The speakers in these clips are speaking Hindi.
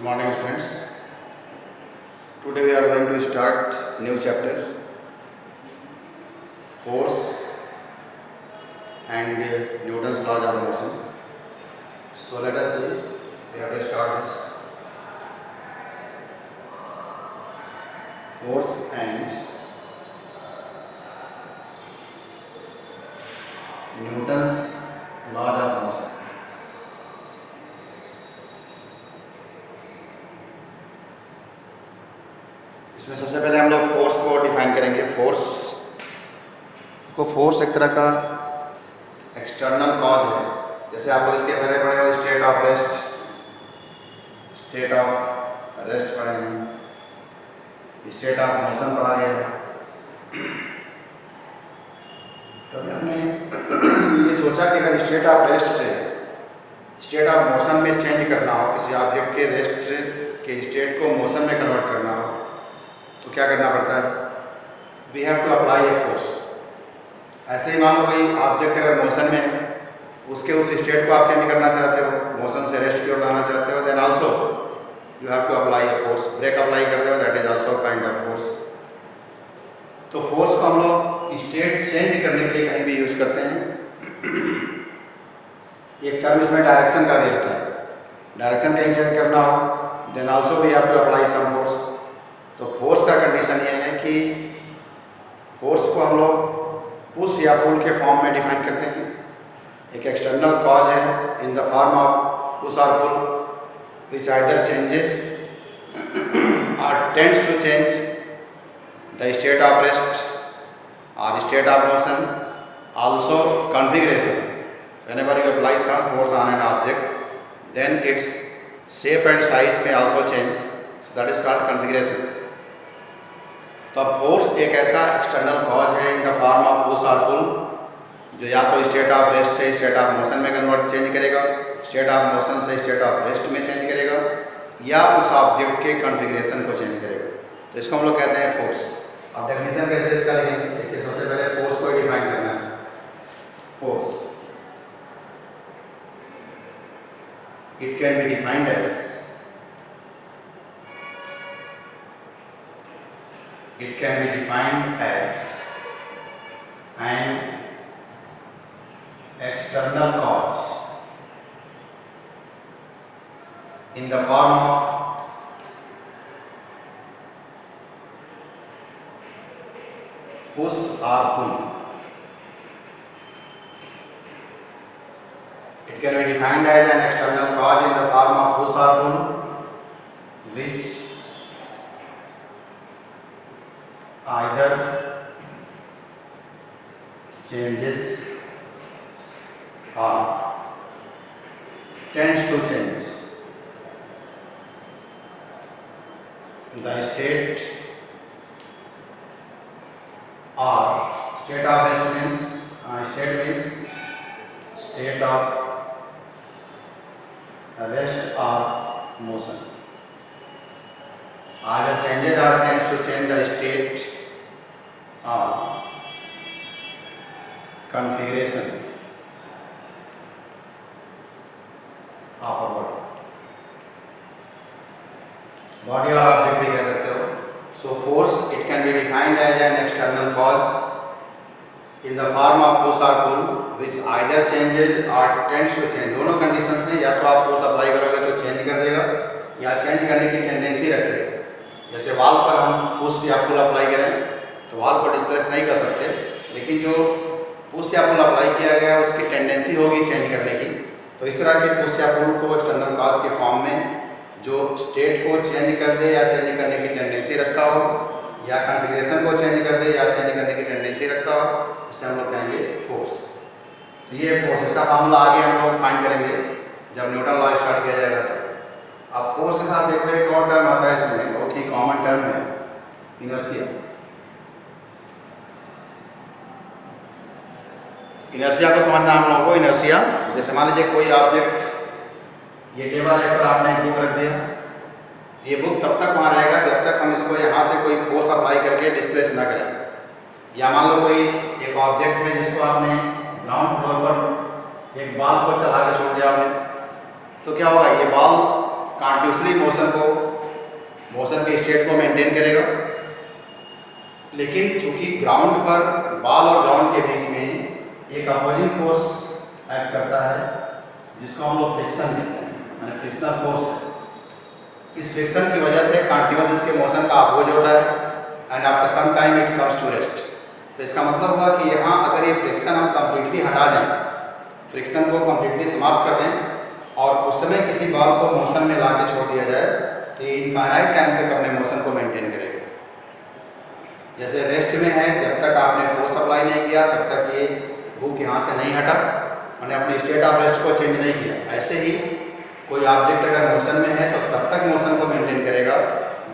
morning students. Today we are going to start new chapter, force and Newton's laws of motion. So let us see, we have to start this. Force and Newton's laws of motion. इसमें सबसे पहले हम लोग फोर्स को डिफाइन करेंगे। फोर्स एक तरह का एक्सटर्नल कॉज है। जैसे आप लोग इसके पहले पढ़े हो स्टेट ऑफ रेस्ट पढ़े हैं, स्टेट ऑफ मोशन पढ़ा गया है। तभी हमने ये सोचा कि अगर स्टेट ऑफ रेस्ट से स्टेट ऑफ मोशन में चेंज करना हो, किसी ऑब्जेक्ट के रेस्ट के स्टेट को मोशन में कन्वर्ट करना हो, तो क्या करना पड़ता है? We have to apply a force. ऐसे ही मान लो कोई ऑब्जेक्ट अगर मोशन में है, उसके उस स्टेट को आप चेंज करना चाहते हो, मोशन से रेस्ट की ओर लाना चाहते हो, then also you have to apply a force. Brake apply करते हो, that is also kind of force. तो फोर्स को हम लोग स्टेट चेंज करने के लिए कहीं भी यूज करते हैं। एक टर्म इसमें डायरेक्शन का भी होता है। डायरेक्शन कहीं चेंज करना हो, then also we have to apply some force. तो फोर्स का कंडीशन ये है कि फोर्स को हम लोग पुश या पुल के फॉर्म में डिफाइन करते हैं। एक एक्सटर्नल कॉज है in the form of push और पुल विच आइदर चेंजेस और tends to change the state of rest और state of motion, also configuration. Whenever you apply some force on an object then its shape and size में also change, so that is called configuration. तो फोर्स एक ऐसा एक्सटर्नल कॉज है in the form of push और पुल, जो या तो स्टेट ऑफ रेस्ट से स्टेट ऑफ मोशन में कन्वर्ट चेंज करेगा, स्टेट ऑफ मोशन से स्टेट ऑफ रेस्ट में चेंज करेगा, या उस ऑब्जेक्ट के कॉन्फ़िगरेशन को चेंज करेगा। तो इसको हम लोग कहते हैं फोर्स। अब डेफिनेशन कैसे इसका लिखेंगे? देखिए, सबसे पहले फोर्स को डिफाइन करना है। Force it can be defined as an external cause in the form of push or pull. It can be defined as an external cause in the form of push or pull which either changes or tends to change the state or state of rest means state of rest or motion, either changes or tends to change the state or configuration of a body और ऑब्जेक्ट भी कह सकते हो। So force it can be defined as an external cause in the form of push और पुल विच आइदर चेंजेस और टेंड्स टू चेंज। दोनों कंडीशन से या तो आप फोर्स अप्लाई करोगे तो चेंज कर देगा, या चेंज करने की टेंडेंसी रखेगा। जैसे वॉल पर हम पुश या पुल अप्लाई करें तो वॉल को डिस्प्लेस नहीं कर सकते, लेकिन जो पुश या पुल अप्लाई किया गया उसकी टेंडेंसी होगी चेंज करने की। तो इस तरह के पुश या पुल को एक्सटर्नल कॉज के फॉर्म में जो स्टेट को चेंज कर दे या चेंज करने की टेंडेंसी रखता हो, या कॉन्फ़िगरेशन को चेंज कर दे या चेंज करने की टेंडेंसी रखता हो, उससे हम लोग कहेंगे फोर्स। तो ये फोर्स, इसका फार्मूला आगे हम लोग फाइंड करेंगे जब न्यूटन लॉ स्टार्ट किया जाएगा तब। अब फोर्स के साथ देखो एक और टर्म आता है इसमें, बहुत ही कॉमन टर्म है, इनर्शिया। इनर्शिया को समझना हम लोगों को। इनर्शिया, जैसे मान लीजिए कोई ऑब्जेक्ट, ये टेबल है, इस पर आपने एक बुक रख दिया, ये बुक तब तक वहाँ रहेगा जब तक हम इसको यहाँ से कोई फोर्स अप्लाई करके डिस्प्लेस ना करें। या मान लो कोई एक ऑब्जेक्ट है जिसको आपने ग्राउंड फ्लोर पर एक बॉल को चला के छोड़ दिया आपने, तो क्या होगा, ये बॉल कॉन्टिन्यूसली मोशन के स्टेट को मेंटेन करेगा, लेकिन चूंकि ग्राउंड पर बॉल और ग्राउंड के बीच में एक अपोजिंग फोर्स एक्ट करता है जिसको हम लोग फ्रिक्शन कहते हैं, यानी फ्रिक्शनल फोर्स है। इस फ्रिक्शन की वजह से कॉन्टिन्यूस इसके मोशन का अपोज होता है and after some time it comes to rest. तो इसका मतलब हुआ कि यहाँ अगर ये फ्रिक्शन हम कंप्लीटली हटा दें, फ्रिक्शन को कंप्लीटली समाप्त कर दें और उस समय किसी बॉल को मोशन में ला के छोड़ दिया जाए तो ये इनफाइनाइट टाइम तक अपने मोशन को मेंटेन करेगा। जैसे रेस्ट में है, जब तक आपने फोर्स अप्लाई नहीं किया तब तक ये हुक यहाँ से नहीं हटा, मैंने अपने स्टेट ऑफ रेस्ट को चेंज नहीं किया। ऐसे ही कोई ऑब्जेक्ट अगर मोशन में है तो तब तक मोशन को मेंटेन करेगा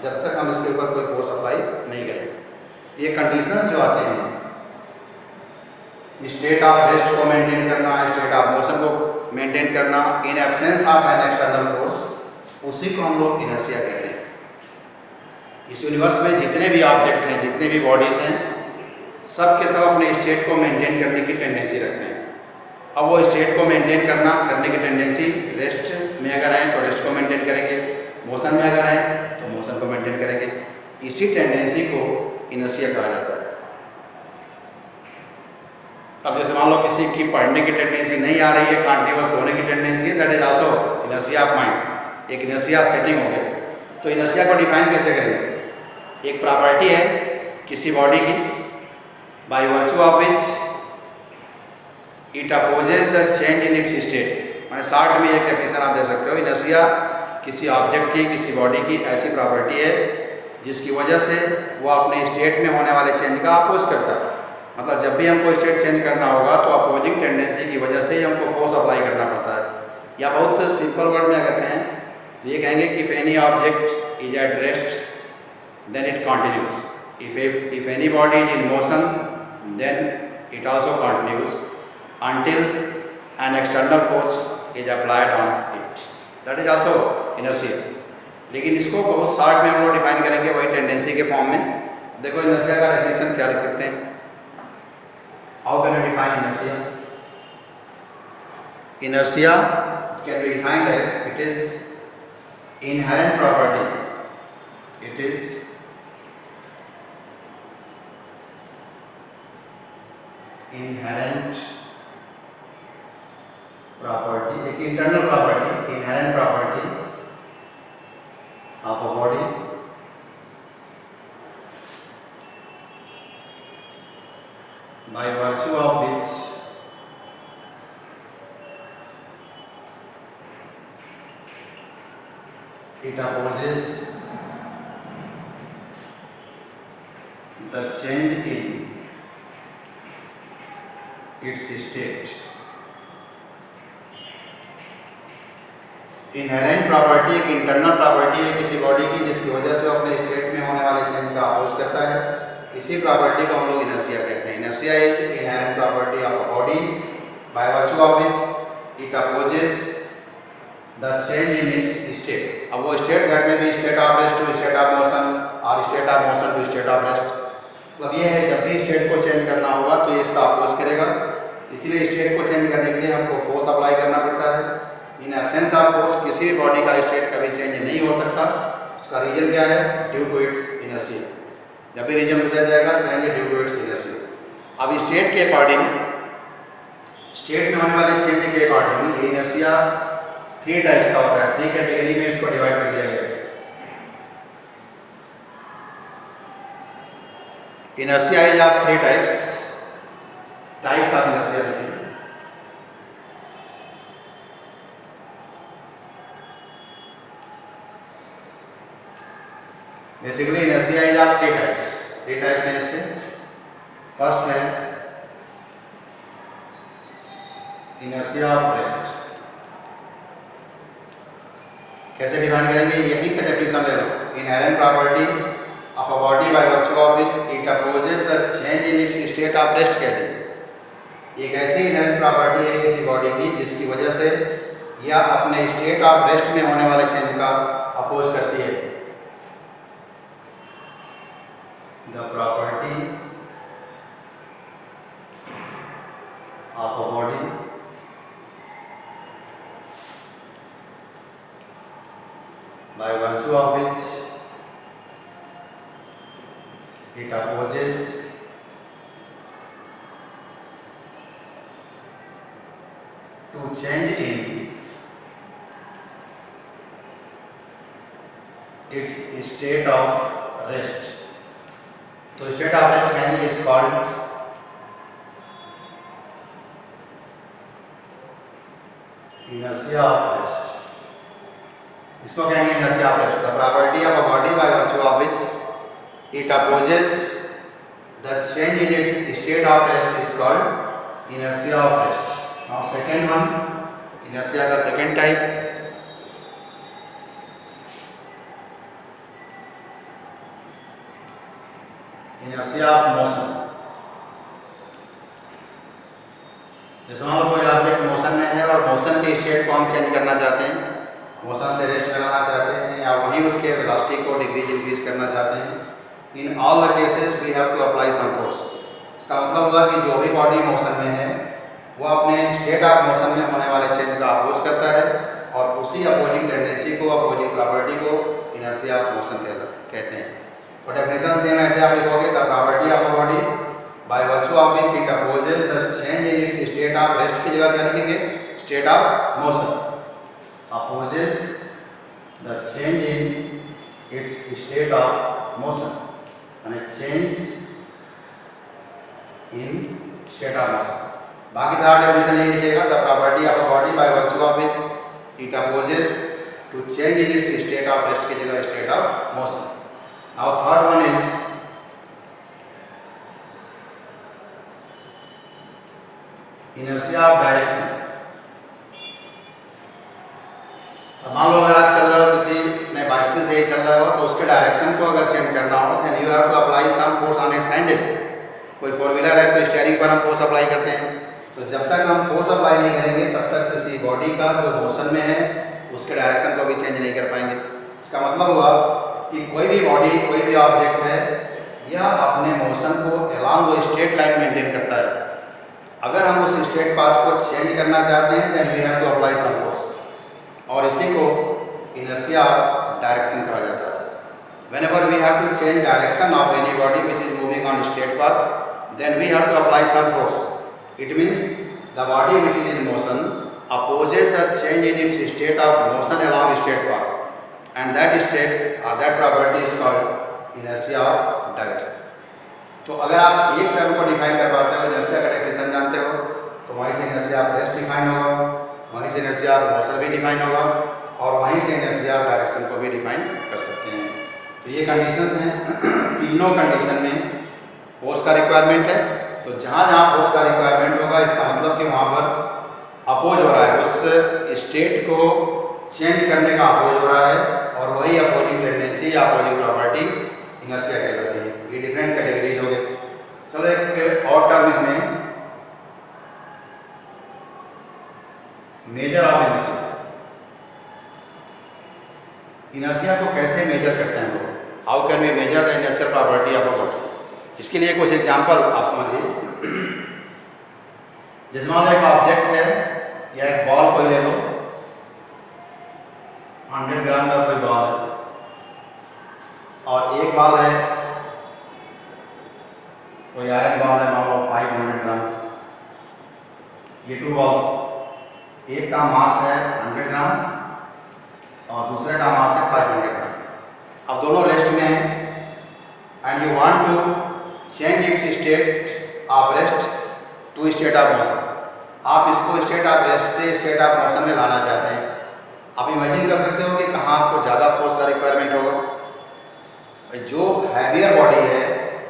जब तक हम इसके ऊपर कोई फोर्स अप्लाई नहीं करेंगे। ये कंडीशंस जो आते हैं, स्टेट ऑफ रेस्ट को मेंटेन करना, स्टेट ऑफ मोशन को मेंटेन करना in absence of an external force, उसी को हम लोग इनर्शिया कहते हैं। इस यूनिवर्स में जितने भी ऑब्जेक्ट हैं, जितने भी बॉडीज हैं, सब के सब अपने स्टेट को मेंटेन करने की टेंडेंसी रखते हैं। अब वो स्टेट को मेंटेन करने की टेंडेंसी रेस्ट में अगर हैं तो रेस्ट को मेंटेन करेंगे, मोशन में अगर हैं तो मोशन को मेंटेन करेंगे। इसी टेंडेंसी को इनर्शिया कहा जाता है। अब जैसे मान लो किसी की पढ़ने की टेंडेंसी नहीं आ रही है, कॉन्टिन्यूअस होने की टेंडेंसी है, that is also inertia of mind, एक इनर्शिया सेटिंग हो गई। तो इनर्शिया को डिफाइन कैसे करेंगे? एक प्रॉपर्टी है किसी बॉडी की, bye virtue of which it opposes the change in its state. मैंने शॉर्ट में एक डेफिनेशन आप दे सकते हो, इनर्शिया किसी ऑब्जेक्ट की, किसी बॉडी की ऐसी प्रॉपर्टी है जिसकी वजह से वो अपने स्टेट में होने वाले चेंज का अपोज करता है। मतलब जब भी हमको स्टेट चेंज करना होगा तो अपोजिंग टेंडेंसी की वजह से ही हमको फोर्स अप्लाई करना पड़ता है। या बहुत सिंपल वर्ड में कहते हैं तो ये कहेंगे कि if any object is at rest then it continues. If any body is in motion, then it also continues until an external force is applied on it. That is also inertia. लेकिन इसको बहुत शॉर्ट में हम लोग डिफाइन करेंगे वही टेंडेंसी के फॉर्म में। देखो इनर्शिया का डेफिनेशन क्या लिख सकते हैं? How can we define inertia? Inertia can be defined as it is inherent property. It is inherent property, एक internal property, inherent property of a body by virtue of which it opposes the change in its state. Inherent property एक इंटरनल प्रॉपर्टी है किसी बॉडी की जिसकी वजह से वो अपने स्टेट में होने वाले चेंज का अपोज करता है। इसी प्रॉपर्टी को हम लोग इनर्शिया कहते हैं। Inertia is inherent property of a body by virtue of which it opposes the change in its state. अब वो स्टेट दैट में भी state of rest to state of motion और state of motion to state of rest. मतलब ये है जब भी स्टेट को चेंज करना होगा तो ये इसका अपोज करेगा। इसलिए स्टेट को चेंज करने के लिए हमको फोर्स अप्लाई करना पड़ता है। इन एब्सेंस ऑफ फोर्स किसी भी बॉडी का स्टेट कभी चेंज नहीं हो सकता। उसका रीजन क्या है? Due to its inertia. जब भी रीजन गुजर जाएगा तो कहेंगे ड्यू टू इट्स इनर्शिया। अब स्टेट के अकॉर्डिंग, स्टेट में होने वाले चेंज के अकॉर्डिंग ये इनर्शिया 3 टाइप्स का होता है। 3 कैटेगरी में इसको डिवाइड कर दिया गया है। Inertia is of 3 types of inertia. Basically inertia is of 3 types हैं इसके। फर्स्ट है इनर्शिया ऑफ रेस्ट। कैसे डिफाइन करेंगे? यही से डेफिनेशन ले लो। Inherent property of a body by virtue of which it opposes the change in its state of rest कहते हैं। एक ऐसी इनहेरेंट प्रॉपर्टी है किसी बॉडी की जिसकी वजह से यह अपने स्टेट ऑफ रेस्ट में होने वाले चेंज का अपोज करती है। The property of a body by virtue of which it opposes to change in its state of rest. तो स्टेट ऑफ रेस्ट यानी is called inertia of rest. इसको कहेंगे inertia of rest. The property of a body by virtue of which it opposes the change in its state of rest is called inertia of rest. Now second one, inertia का second type, inertia of motion. जैसे मान लो कोई ऑब्जेक्ट मोशन में है और मोशन के स्टेट को हम चेंज करना चाहते हैं, मोशन से रेस्ट कराना चाहते हैं या वहीं उसके वेलोसिटी को डिक्रीज इंक्रीज करना चाहते हैं. In all the cases we have to apply some force. इसका मतलब हुआ कि जो भी बॉडी मोशन में है वो अपने स्टेट ऑफ मोशन में होने वाले चेंज का अपोज करता है और उसी अपोजिंग टेंडेंसी को, अपोजिंग प्रॉपर्टी को इनर्शिया ऑफ मोशन कहते हैं. तो डेफिनेशन सेम ऐसे आप लिखोगे, the property of a body by virtue of which it opposes the change in its state of rest की जगह क्या लिखेंगे, state of motion. Opposes the change in its state of motion यानी change in state of motion. बाकी सारा डेफिनेशन नहीं लिखेगा. The property of a body by virtue of which it opposes to change in its state of rest की जगह state of motion. Now third one is inertia of direction. अब मान लो अगर आप चल रहे हो किसी ने बाइसिकल से ही चल रहे हो तो उसके डायरेक्शन को अगर चेंज करना हो then you have to apply some force on its handle. कोई फोर व्हीलर है तो स्टीयरिंग पर हम फोर्स अप्लाई करते हैं. तो जब तक हम फोर्स अप्लाई नहीं करेंगे तब तक किसी बॉडी का जो मोशन में है उसके डायरेक्शन को भी चेंज नहीं कर पाएंगे. इसका मतलब हुआ कि कोई भी बॉडी, कोई भी ऑब्जेक्ट है, यह अपने मोशन को अलोंग वो स्ट्रेट लाइन मेंटेन करता है. अगर हम उस स्ट्रेट पाथ को चेंज करना चाहते हैं then we have to apply some force और इसी को इनर्शिया ऑफ डायरेक्शन कहा जाता है. Whenever we have to change direction of any body which is moving on straight path then we have to apply some force. It means the body which is in motion opposes the change in its state of motion along straight path. And that state or that property is called inertia of direction. तो अगर आप एक टर्म को डिफाइन कर पाते हो, इनर्शिया का डेफिनेशन जानते हो, तो वहीं से इनर्शिया ऑफ रेस्ट डिफाइन होगा, वहीं से इनर्शिया ऑफ मोशन भी डिफाइन होगा और वहीं से इनर्शिया ऑफ डायरेक्शन को भी डिफाइन कर सकते हैं. तो ये कंडीशंस हैं. तीनों कंडीशन में फोर्स का रिक्वायरमेंट है. तो जहाँ जहाँ फोर्स का रिक्वायरमेंट होगा इसका मतलब कि वहाँ पर अपोज हो रहा है, उस स्टेट को चेंज करने का अपोज हो रहा है और वही अपोजिंग टेंडेंसी या अपोजिंग प्रॉपर्टी इनर्शिया कहलाती है. ये डिफरेंट कैटेगरीज हो गए. चलो एक और टर्म इसमें, मेजर ऑफ इनर्शिया. इनर्शिया को कैसे मेजर करते हैं लोग, how can we measure the inertial property of a body. इसके लिए कुछ एग्जाम्पल आप समझिए. जैसे मान लो एक ऑब्जेक्ट है या एक बॉल कोई ले लो, 100 ग्राम का कोई बॉल है और एक बॉल है कोई आयरन बॉल है, मान लो 500 ग्राम. ये टू बॉल्स, एक का मास है 100 ग्राम और दूसरे का मास है 500 ग्राम. अब दोनों रेस्ट में हैं and you want to change its state of rest to state of motion. आप इसको स्टेट ऑफ रेस्ट से स्टेट ऑफ मोशन में लाना चाहते हैं. आप इमेजिन कर सकते हो कि कहाँ आपको ज़्यादा फोर्स का रिक्वायरमेंट होगा. जो हैवियर बॉडी है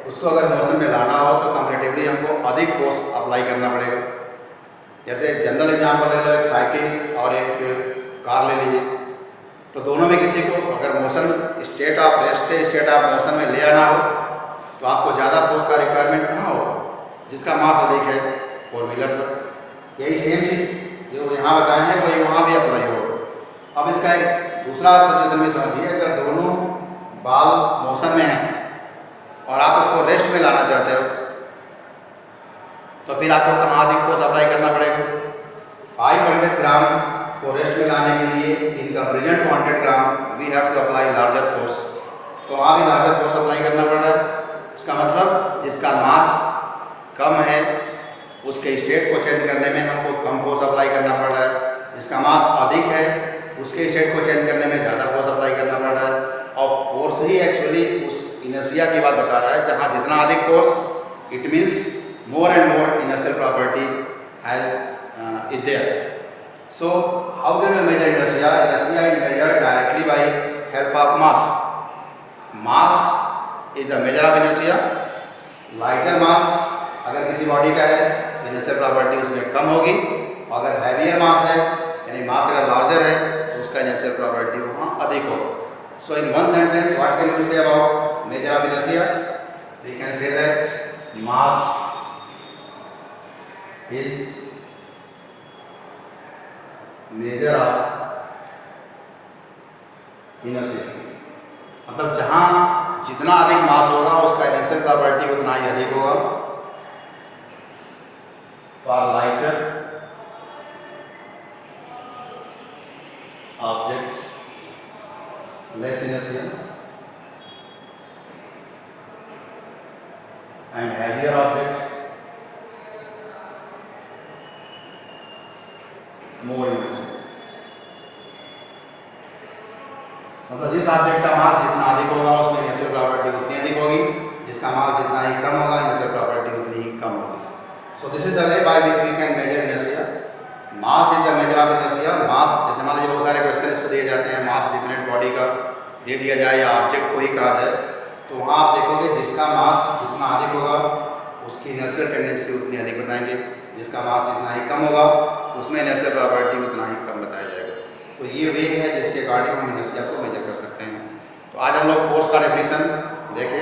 उसको अगर मोशन में लाना हो तो कंपैरेटिवली हमको अधिक फोर्स अप्लाई करना पड़ेगा. जैसे जनरल एग्जाम्पल ले लो, एक साइकिल और एक कार ले लीजिए. तो दोनों में किसी को अगर मोशन स्टेट ऑफ रेस्ट से स्टेट ऑफ मोशन में ले आना हो तो आपको ज़्यादा फोर्स का रिक्वायरमेंट कहाँ हो, जिसका मास अधिक है, फोर व्हीलर पर. यही सेम चीज़ जो यहाँ बताए हैं वही वहाँ भी अप्लाई हो. अब इसका एक दूसरा सिचुएशन भी समझिए. अगर दोनों बाल मोशन में हैं और आप उसको रेस्ट में लाना चाहते हो तो फिर आपको कहाँ अधिक फोर्स अप्लाई करना पड़ेगा. 500 ग्राम को रेस्ट में लाने के लिए in comparison to 100 gram we have to apply larger force, तो वहाँ भी लार्जर फोर्स अप्लाई करना पड़ रहा है। इसका मतलब जिसका मास कम है उसके स्टेट को चेंज करने में हमको कम फोर्स अप्लाई करना पड़ रहा है, जिसका मास अधिक है उसके स्टेट को चेंज करने में ज़्यादा फोर्स अप्लाई करना पड़ रहा है। और फोर्स ही एक्चुअली उस इनर्शिया की बात बता रहा है, जहाँ जितना अधिक force it means more and more inertial property is there. So how can we measure inertia? Inertia is measured directly by help of mass. Mass is the measure of inertia. Lighter mass अगर किसी बॉडी का है तो inertial property उसमें कम होगी, अगर heavier mass है यानी mass अगर larger है तो उसका inertial property वहाँ अधिक होगा. So in one sentence what can we say about measure of inertia? We can say that mass is measure of inertia. मतलब जहाँ जितना अधिक मास होगा उसका इनर्शियल प्रॉपर्टी उतना ही अधिक होगा. For lighter objects less inertia and heavier objects more inertia. मतलब जिस ऑब्जेक्ट का मास जितना अधिक होगा उसमें इनर्शियल प्रॉपर्टी उतनी अधिक होगी, जिसका मास जितना ही कम होगा इनर्शियल प्रॉपर्टी उतनी ही कम होगी. So this is the way by which we can measure inertia. Mass is the measure of inertia. Mass जैसे मान लीजिए बहुत सारे क्वेश्चन इसको दिए जाते हैं, मास डिफरेंट बॉडी का दे दिया जाए या ऑब्जेक्ट को ही कहा जाए, तो वहाँ आप देखोगे जिसका मास जितना अधिक होगा उसकी इनर्शियल टेंडेंसी उतनी अधिक बताएंगे, जिसका मास जितना ही कम होगा उसमें इनर्शियल प्रॉपर्टी उतना ही कम बताया जाएगा. तो ये वे है जिसके अकॉर्डिंग हम इनर्शिया को मेजर कर सकते हैं. तो आज हम लोग फोर्स का डेफिनेशन देखें.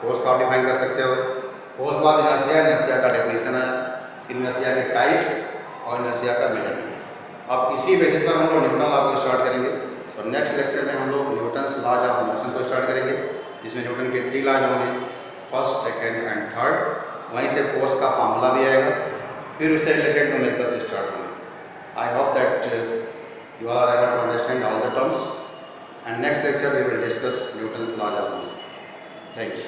फोर्स को आप डिफाइन कर सकते हो. फोर्स बाद इनर्शिया, इनर्शिया का डेफिनेशन है, फिर इनर्शिया के टाइप्स और इनर्शिया का मेजरमेंट. अब इसी बेसिस पर हम लोग न्यूटन लॉ को स्टार्ट करेंगे. तो नेक्स्ट लेक्चर में हम लोग न्यूटन्स लॉज ऑफ मोशन को स्टार्ट करेंगे, जिसमें न्यूटन के 3 लॉज होंगे, फर्स्ट, सेकेंड एंड थर्ड. वहीं से फोर्स का फार्मूला भी आएगा, फिर उससे रिलेटेड न्यूमेरिकल्स स्टार्ट होंगे. I hope that you all are able to understand all the terms, and next lecture we will discuss Newton's law of motion. Thanks.